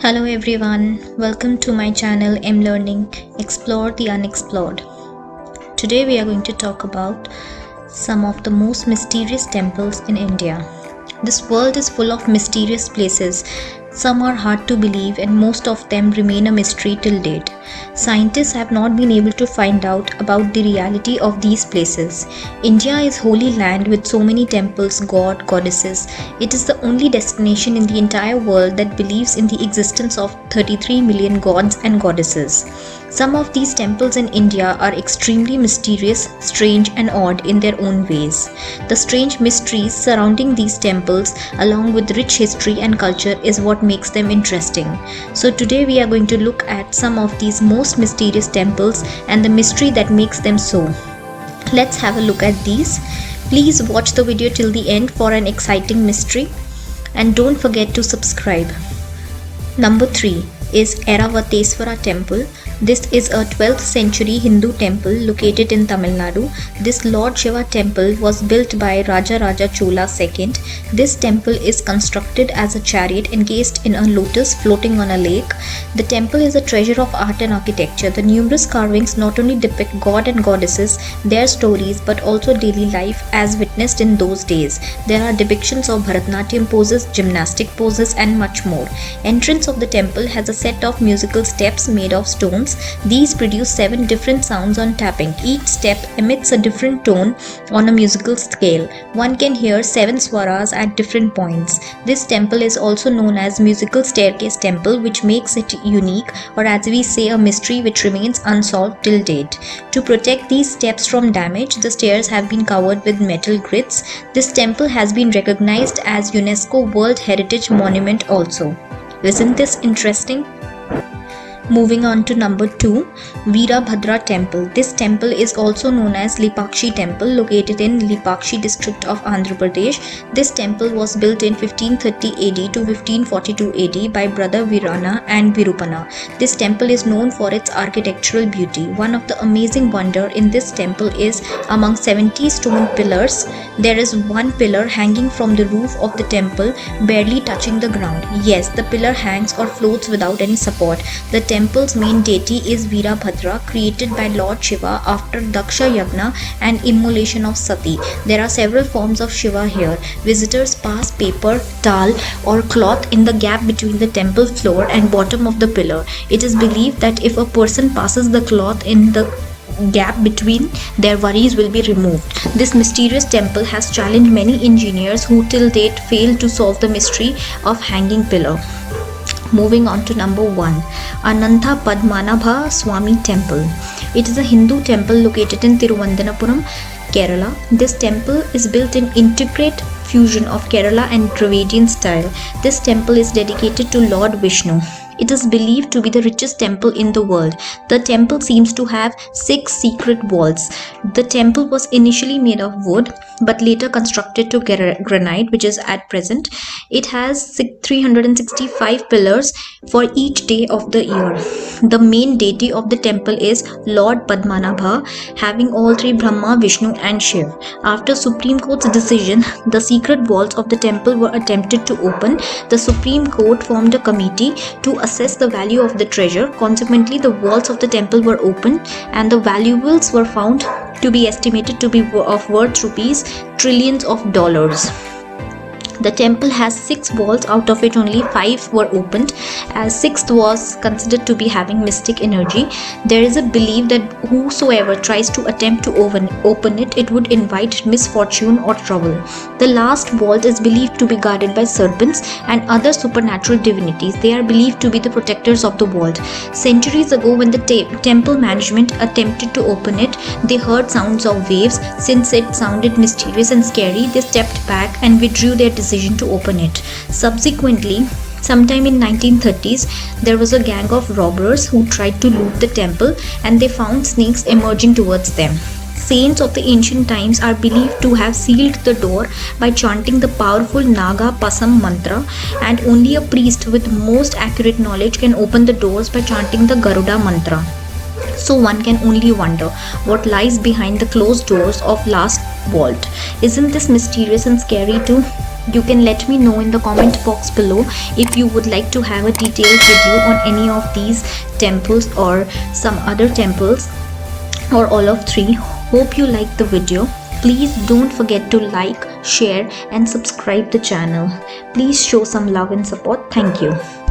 Hello everyone, welcome to my channel M Learning Explore the Unexplored. Today we are going to talk about some of the most mysterious temples in India. This world is full of mysterious places. Some are hard to believe and most of them remain a mystery till date. Scientists have not been able to find out about the reality of these places. India is holy land with so many temples, goddesses. It is the only destination in the entire world that believes in the existence of 33 million gods and goddesses. Some of these temples in India are extremely mysterious, strange and odd in their own ways. The strange mysteries surrounding these temples along with rich history and culture is what makes them interesting. So today we are going to look at some of these most mysterious temples and the mystery that makes them so. Let's have a look at these. Please watch the video till the end for an exciting mystery and don't forget to subscribe. Number 3 is Airavateswara Temple. This is a 12th century Hindu temple located in Tamil Nadu. This Lord Shiva temple was built by Raja Raja Chola II. This temple is constructed as a chariot encased in a lotus floating on a lake. The temple is a treasure of art and architecture. The numerous carvings not only depict god and goddesses, their stories, but also daily life as witnessed in those days. There are depictions of Bharatanatyam poses, gymnastic poses and much more. Entrance of the temple has a set of musical steps made of stones. These produce 7 different sounds on tapping. Each step emits a different tone on a musical scale. One can hear 7 swaras at different points. This temple is also known as Musical Staircase Temple, which makes it unique, or as we say, a mystery which remains unsolved till date. To protect these steps from damage, the stairs have been covered with metal grids. This temple has been recognized as UNESCO World Heritage Monument also. Isn't this interesting? Moving on to number 2, Veerabhadra Temple. This temple is also known as Lipakshi Temple, located in Lipakshi district of Andhra Pradesh. This temple was built in 1530 AD to 1542 AD by brother Virana and Virupana. This temple is known for its architectural beauty. One of the amazing wonder in this temple is among 70 stone pillars, there is one pillar hanging from the roof of the temple, barely touching the ground. Yes, the pillar hangs or floats without any support. The temple's main deity is Veerabhadra, created by Lord Shiva after Daksha Yagna and immolation of Sati. There are several forms of Shiva here. Visitors pass paper, tal or cloth in the gap between the temple floor and bottom of the pillar. It is believed that if a person passes the cloth in the gap between, their worries will be removed. This mysterious temple has challenged many engineers who till date failed to solve the mystery of hanging pillar. Moving on to number 1, Anantha Padmanabha Swami Temple. It is a Hindu temple located in Thiruvananthapuram, Kerala. This temple is built in intricate fusion of Kerala and Dravidian style. This temple is dedicated to Lord Vishnu. It is believed to be the richest temple in the world. The temple seems to have 6 secret vaults. The temple was initially made of wood but later constructed to granite, which is at present. It has 365 pillars for each day of the year. The main deity of the temple is Lord Padmanabha, having all 3 Brahma, Vishnu and Shiv. After Supreme Court's decision, the secret vaults of the temple were attempted to open. The Supreme Court formed a committee to assess the value of the treasure. Consequently, the vaults of the temple were opened and the valuables were found to be estimated to be of worth rupees trillions of dollars. The temple has 6 vaults, out of it only 5 were opened, as 6th was considered to be having mystic energy. There is a belief that whosoever tries to attempt to open it, it would invite misfortune or trouble. The last vault is believed to be guarded by serpents and other supernatural divinities. They are believed to be the protectors of the vault. Centuries ago, when the temple management attempted to open it, they heard sounds of waves. Since it sounded mysterious and scary, they stepped back and withdrew their decision to open it. Subsequently, sometime in 1930s, there was a gang of robbers who tried to loot the temple and they found snakes emerging towards them. Saints of the ancient times are believed to have sealed the door by chanting the powerful Naga Pasam mantra, and only a priest with most accurate knowledge can open the doors by chanting the Garuda mantra. So one can only wonder what lies behind the closed doors of last vault. Isn't this mysterious and scary too? You can let me know in the comment box below if you would like to have a detailed video on any of these temples or some other temples or all of three. Hope you liked the video. Please don't forget to like, share and subscribe the channel. Please show some love and support. Thank you.